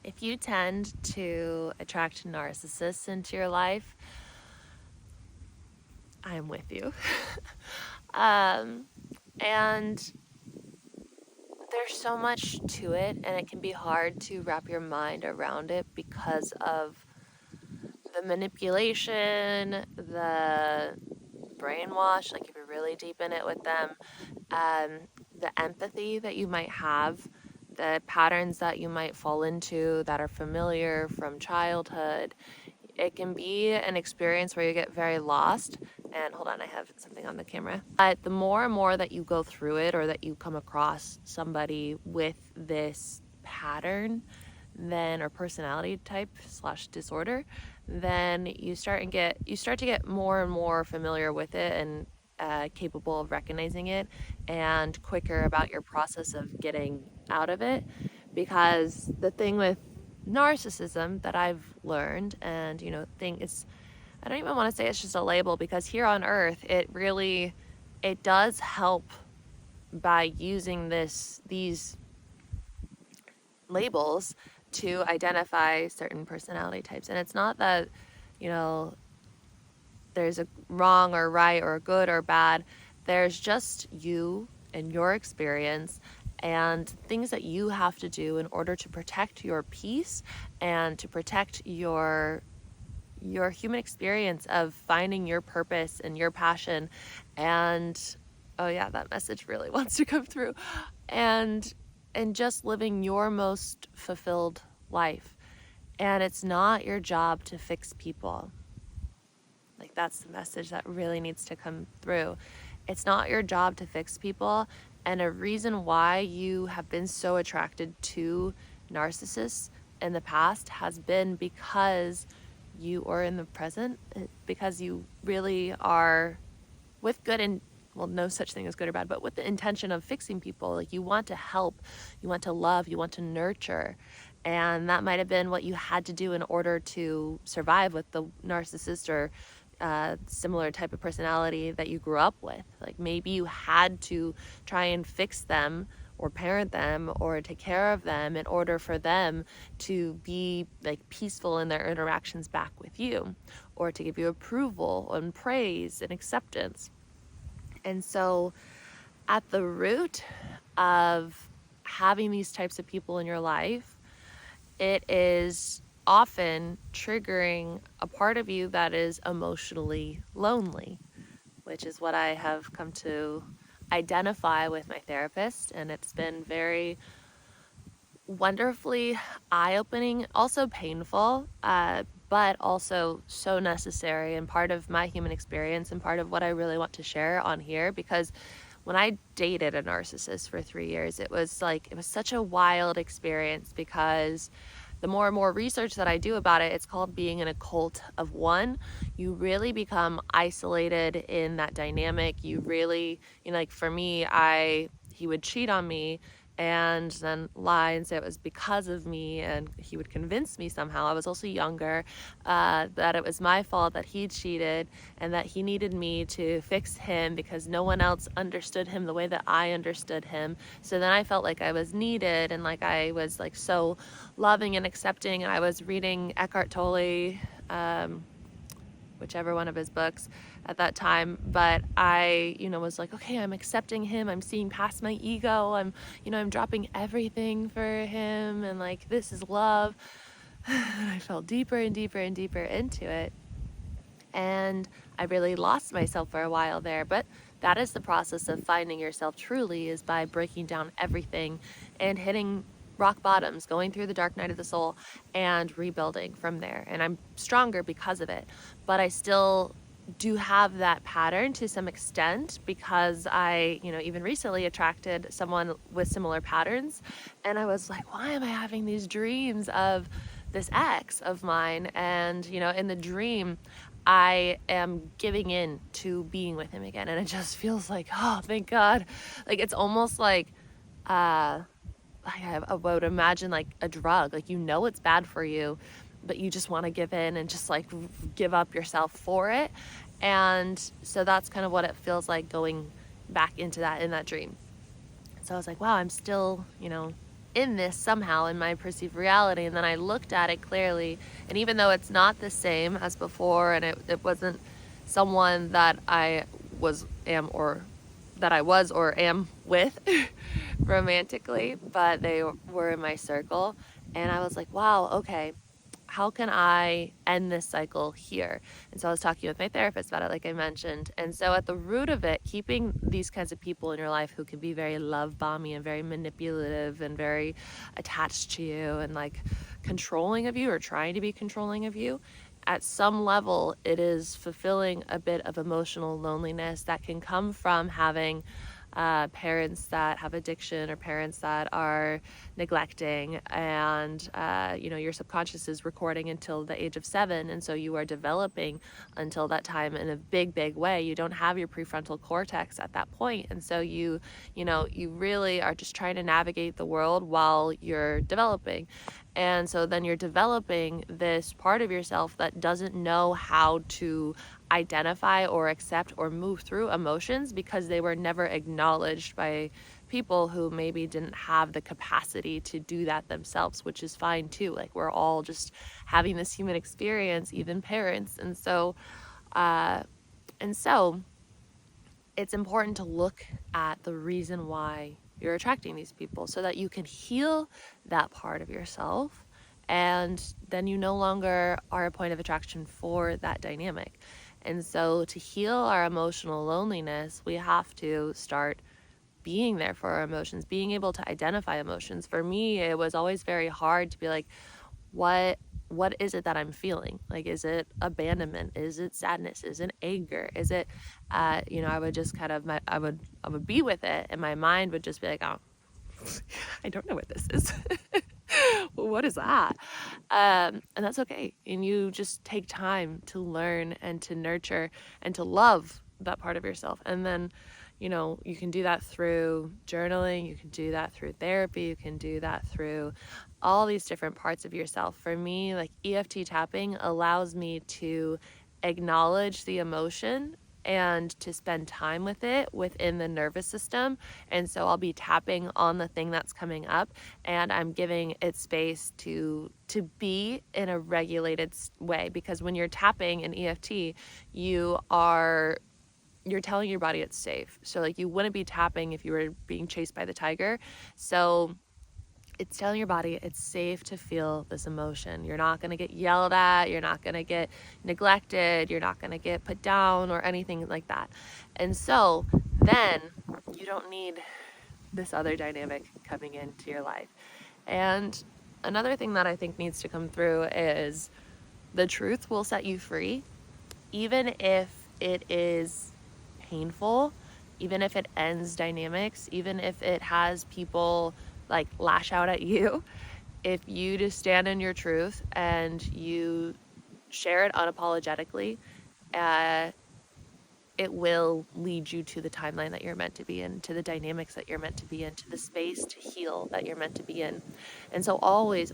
If you tend to attract narcissists into your life, I am with you. um, and there's so much to it, and it can be hard to wrap your mind around it because of the manipulation, the brainwash, like if you're really deep in it with them, the empathy that you might have, the patterns that you might fall into that are familiar from childhood. It can be an experience where you get very lost. And hold on, I have something on the camera. But the more and more that you go through it, or that you come across somebody with this pattern, then, or personality type / disorder, then you start to get more and more familiar with it, and capable of recognizing it, and quicker about your process of getting out of it. Because the thing with narcissism that I've learned, and I don't even want to say it's just a label, because here on earth it does help by using these labels to identify certain personality types. And it's not that you know there's a wrong or right or good or bad. There's just you and your experience and things that you have to do in order to protect your peace and to protect your human experience of finding your purpose and your passion. And oh yeah, that message really wants to come through. And just living your most fulfilled life. And it's not your job to fix people. Like, that's the message that really needs to come through. It's not your job to fix people. And a reason why you have been so attracted to narcissists in the past has been because you are in the present, because you really are with good and well, no such thing as good or bad, but with the intention of fixing people. Like, you want to help, you want to love, you want to nurture. And that might have been what you had to do in order to survive with the narcissist or similar type of personality that you grew up with. Like, maybe you had to try and fix them or parent them or take care of them in order for them to be like peaceful in their interactions back with you, or to give you approval and praise and acceptance. And so at the root of having these types of people in your life, it is often triggering a part of you that is emotionally lonely, which is what I have come to identify with my therapist. And it's been very wonderfully eye-opening, also painful, but also so necessary and part of my human experience and part of what I really want to share on here. Because when I dated a narcissist for 3 years, it was such a wild experience, because the more and more research that I do about it, it's called being in a cult of one. You really become isolated in that dynamic. You really, like for me, he would cheat on me and then lie and say it was because of me, and he would convince me somehow, I was also younger, that it was my fault that he cheated and that he needed me to fix him because no one else understood him the way that I understood him. So then I felt like I was needed, and like I was like so loving and accepting, and I was reading Eckhart Tolle, whichever one of his books at that time. But I, was like, okay, I'm accepting him. I'm seeing past my ego. I'm dropping everything for him. And like, this is love. And I fell deeper and deeper and deeper into it. And I really lost myself for a while there. But that is the process of finding yourself truly, is by breaking down everything and hitting rock bottoms, going through the dark night of the soul and rebuilding from there. And I'm stronger because of it, but I still do have that pattern to some extent, because I, even recently attracted someone with similar patterns, and I was like, why am I having these dreams of this ex of mine? And, in the dream, I am giving in to being with him again. And it just feels like, oh, thank God. Like, it's almost like, I would imagine like a drug. Like, it's bad for you, but you just want to give in and just like give up yourself for it. And so that's kind of what it feels like going back into that in that dream. So I was like, wow, I'm still, in this somehow in my perceived reality. And then I looked at it clearly, and even though it's not the same as before, and it wasn't someone that I was or am with romantically, but they were in my circle, and I was like, wow, okay, how can I end this cycle here? And so I was talking with my therapist about it, like I mentioned. And so at the root of it, keeping these kinds of people in your life who can be very love bomby and very manipulative and very attached to you and like controlling of you or trying to be controlling of you, at some level, it is fulfilling a bit of emotional loneliness that can come from having parents that have addiction or parents that are neglecting, and your subconscious is recording until the age of 7, and so you are developing until that time in a big way. You don't have your prefrontal cortex at that point, and so you really are just trying to navigate the world while you're developing. And so then you're developing this part of yourself that doesn't know how to identify or accept or move through emotions because they were never acknowledged by people who maybe didn't have the capacity to do that themselves, which is fine too. Like, we're all just having this human experience, even parents. And so it's important to look at the reason why you're attracting these people so that you can heal that part of yourself, and then you no longer are a point of attraction for that dynamic. And so to heal our emotional loneliness, we have to start being there for our emotions, being able to identify emotions. For me, it was always very hard to be like, what is it that I'm feeling? Like, is it abandonment? Is it sadness? Is it anger? Is it, I would just kind of, I would be with it, and my mind would just be like, oh, I don't know what this is. Well, what is that? And that's okay. And you just take time to learn and to nurture and to love that part of yourself. And then, you can do that through journaling, you can do that through therapy, you can do that through all these different parts of yourself. For me, like, EFT tapping allows me to acknowledge the emotion and to spend time with it within the nervous system. And so I'll be tapping on the thing that's coming up, and I'm giving it space to be in a regulated way. Because when you're tapping in EFT, you're telling your body it's safe. So like, you wouldn't be tapping if you were being chased by the tiger. So it's telling your body it's safe to feel this emotion. You're not going to get yelled at. You're not going to get neglected. You're not going to get put down or anything like that. And so then you don't need this other dynamic coming into your life. And another thing that I think needs to come through is the truth will set you free, even if it is painful, even if it ends dynamics, even if it has people like lash out at you. If you just stand in your truth and you share it unapologetically, it will lead you to the timeline that you're meant to be in, to the dynamics that you're meant to be in, to the space to heal that you're meant to be in. And so always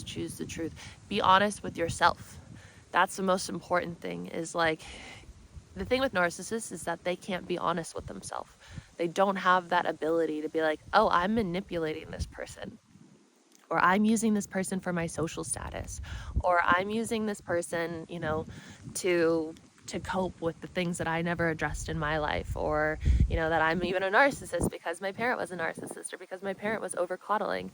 choose the truth. Be honest with yourself. That's the most important thing. Is like, the thing with narcissists is that they can't be honest with themselves. They don't have that ability to be like, oh, I'm manipulating this person, or I'm using this person for my social status, or I'm using this person, to cope with the things that I never addressed in my life, or, that I'm even a narcissist because my parent was a narcissist, or because my parent was over coddling.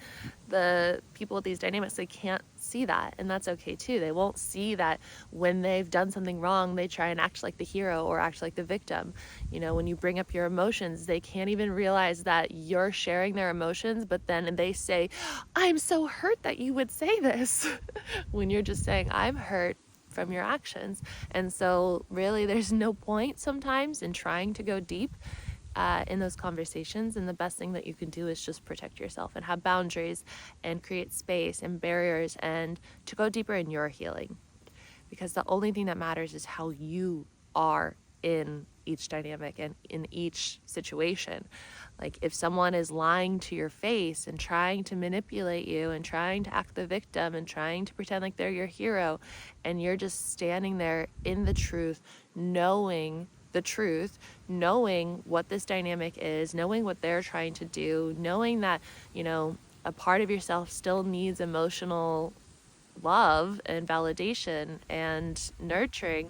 The people with these dynamics, they can't see that, and that's okay too. They won't see that when they've done something wrong, they try and act like the hero or act like the victim. When you bring up your emotions, they can't even realize that you're sharing their emotions, but then they say, I'm so hurt that you would say this, when you're just saying, I'm hurt from your actions. And so really, there's no point sometimes in trying to go deep in those conversations. And the best thing that you can do is just protect yourself and have boundaries and create space and barriers and to go deeper in your healing. Because the only thing that matters is how you are in each dynamic and in each situation. Like, if someone is lying to your face and trying to manipulate you and trying to act the victim and trying to pretend like they're your hero, and you're just standing there in the truth, knowing the truth, knowing what this dynamic is, knowing what they're trying to do, knowing that, a part of yourself still needs emotional love and validation and nurturing,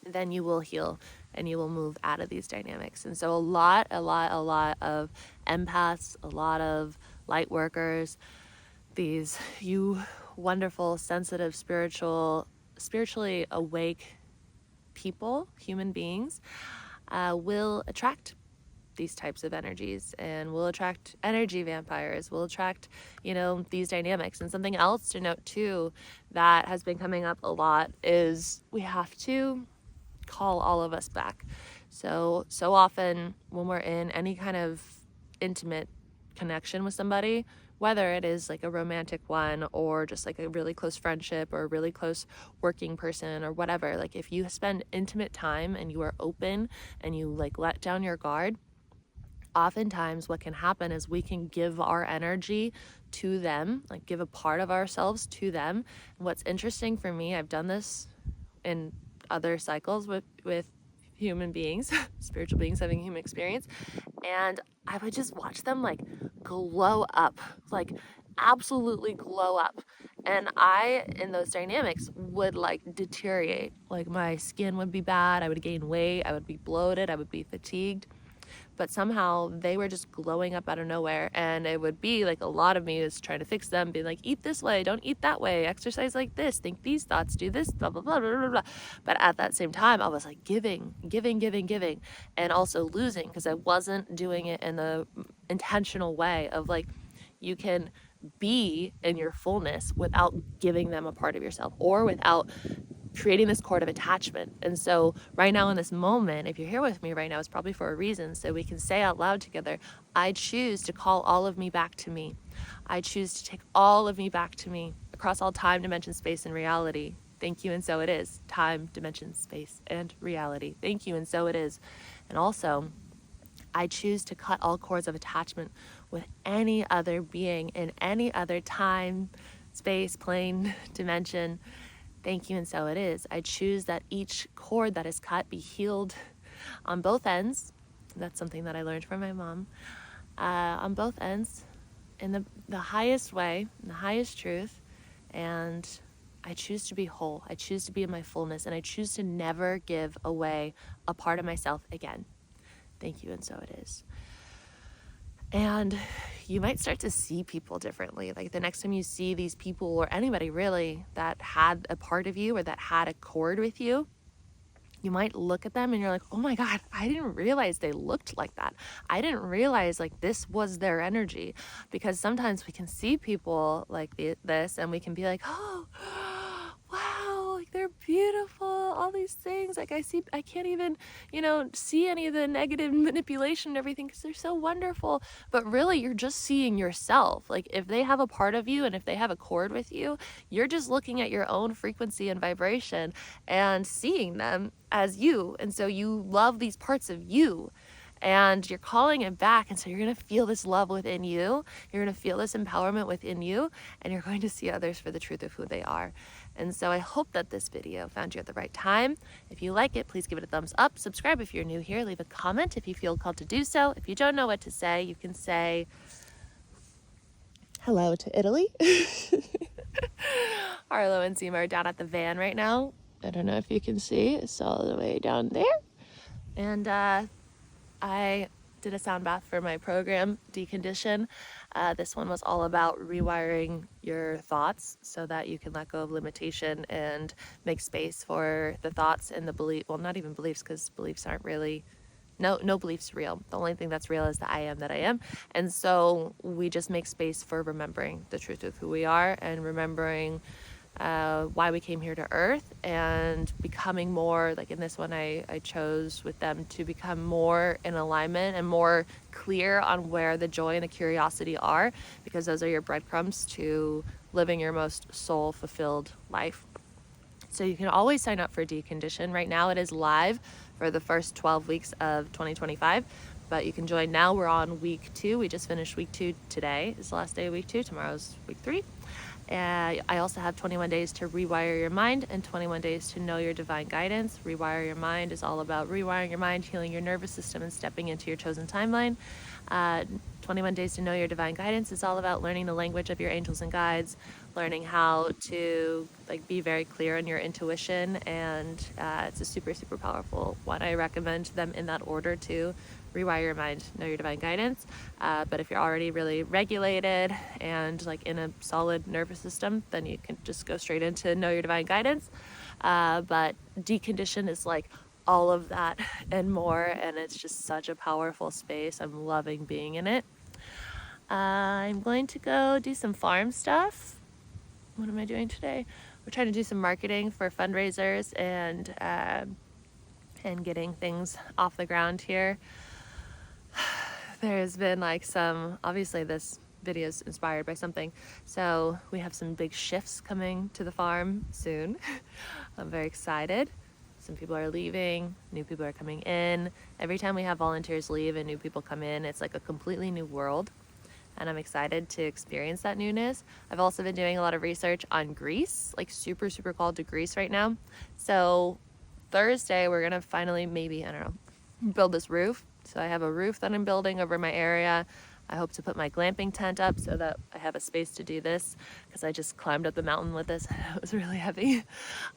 then you will heal and you will move out of these dynamics. And so a lot of empaths, a lot of light workers, these you wonderful, sensitive, spiritually awake people, human beings, will attract these types of energies, and will attract energy vampires, will attract, these dynamics. And something else to note too that has been coming up a lot is we have to call all of us back. So often when we're in any kind of intimate connection with somebody, whether it is like a romantic one or just like a really close friendship or a really close working person or whatever, like if you spend intimate time and you are open and you like let down your guard, oftentimes what can happen is we can give our energy to them, like give a part of ourselves to them. And what's interesting for me, I've done this in other cycles with human beings, spiritual beings having human experience, and I would just watch them like glow up, like absolutely glow up. And I, in those dynamics, would like deteriorate. Like my skin would be bad, I would gain weight, I would be bloated, I would be fatigued. But somehow they were just glowing up out of nowhere, and it would be like a lot of me is trying to fix them, being like, eat this way, don't eat that way, exercise like this, think these thoughts, do this, blah blah blah blah blah blah. But at that same time I was like giving, and also losing, because I wasn't doing it in the intentional way of like, you can be in your fullness without giving them a part of yourself or without creating this cord of attachment. And so right now in this moment, if you're here with me right now, it's probably for a reason. So we can say out loud together, I choose to call all of me back to me. I choose to take all of me back to me across all time, dimension, space, and reality. Thank you, and so it is. Time, dimension, space, and reality. Thank you, and so it is. And also, I choose to cut all cords of attachment with any other being in any other time, space, plane, dimension. Thank you, and so it is. I choose that each cord that is cut be healed on both ends. That's something that I learned from my mom. On both ends, in the highest way, in the highest truth. And I choose to be whole. I choose to be in my fullness. And I choose to never give away a part of myself again. Thank you, and so it is. And you might start to see people differently. Like the next time you see these people, or anybody really, that had a part of you or that had a cord with you, you might look at them and you're like, oh my God, I didn't realize they looked like that. I didn't realize like this was their energy. Because sometimes we can see people like this and we can be like, oh, wow, like they're beautiful, all these things. Like I can't even, see any of the negative manipulation and everything because they're so wonderful. But really, you're just seeing yourself. Like if they have a part of you and if they have a cord with you, you're just looking at your own frequency and vibration and seeing them as you. And so you love these parts of you. And you're calling it back. And so you're going to feel this love within you. You're going to feel this empowerment within you. And you're going to see others for the truth of who they are. And so I hope that this video found you at the right time. If you like it, please give it a thumbs up. Subscribe if you're new here. Leave a comment if you feel called to do so. If you don't know what to say, you can say hello to Italy. Arlo and Seema are down at the van right now. I don't know if you can see. It's all the way down there. And I did a sound bath for my program, Decondition. This one was all about rewiring your thoughts so that you can let go of limitation and make space for the thoughts and the belief. Well, not even beliefs, because beliefs aren't really, no belief's real. The only thing that's real is the I am that I am. And so we just make space for remembering the truth of who we are and remembering why we came here to earth, and becoming more, like in this one I chose with them to become more in alignment and more clear on where the joy and the curiosity are, because those are your breadcrumbs to living your most soul fulfilled life. So you can always sign up for Decondition. Right now it is live for the first 12 weeks of 2025, but you can join now. We're on week 2. We just finished week 2 today. It's the last day of week 2. Tomorrow's week 3. I also have 21 days to rewire your mind and 21 days to know your divine guidance. Rewire your mind is all about rewiring your mind, healing your nervous system, and stepping into your chosen timeline. 21 days to know your divine guidance is all about learning the language of your angels and guides, learning how to like be very clear on your intuition, and it's a super, super powerful one. I recommend them in that order too. Rewire your mind, know your divine guidance. But if you're already really regulated and like in a solid nervous system, then you can just go straight into know your divine guidance. But decondition is like all of that and more, and it's just such a powerful space. I'm loving being in it. I'm going to go do some farm stuff. What am I doing today? We're trying to do some marketing for fundraisers and getting things off the ground here. There's been like some, obviously this video is inspired by something, so we have some big shifts coming to the farm soon. I'm very excited. Some people are leaving, new people are coming in. Every time we have volunteers leave and new people come in, it's like a completely new world, and I'm excited to experience that newness. I've also been doing a lot of research on Greece, like super, super called to Greece right now. So Thursday, we're gonna finally, maybe, I don't know, build this roof. So I have a roof that I'm building over my area. I hope to put my glamping tent up so that I have a space to do this, because I just climbed up the mountain with this. It was really heavy.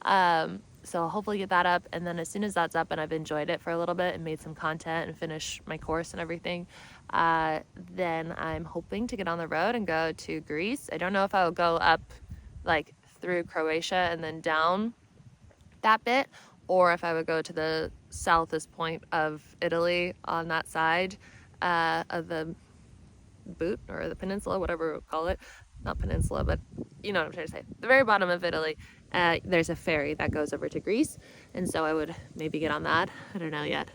So I'll hopefully get that up. And then as soon as that's up and I've enjoyed it for a little bit and made some content and finish my course and everything, then I'm hoping to get on the road and go to Greece. I don't know if I will go up like through Croatia and then down that bit, or if I would go to the southest point of Italy on that side of the boot or the peninsula, whatever we'll call it. Not peninsula, but you know what I'm trying to say. The very bottom of Italy, there's a ferry that goes over to Greece, and so I would maybe get on that. I don't know yet.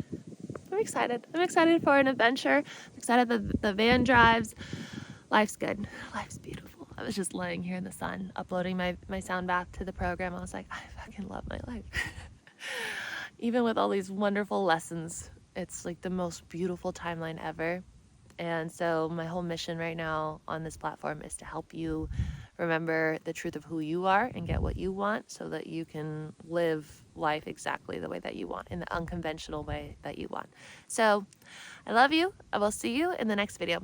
I'm excited. I'm excited for an adventure. I'm excited that the van drives. Life's good. Life's beautiful. I was just laying here in the sun, uploading my sound bath to the program. I was like, I fucking love my life. Even with all these wonderful lessons, it's like the most beautiful timeline ever. And so my whole mission right now on this platform is to help you remember the truth of who you are and get what you want, so that you can live life exactly the way that you want, in the unconventional way that you want. So I love you. I will see you in the next video.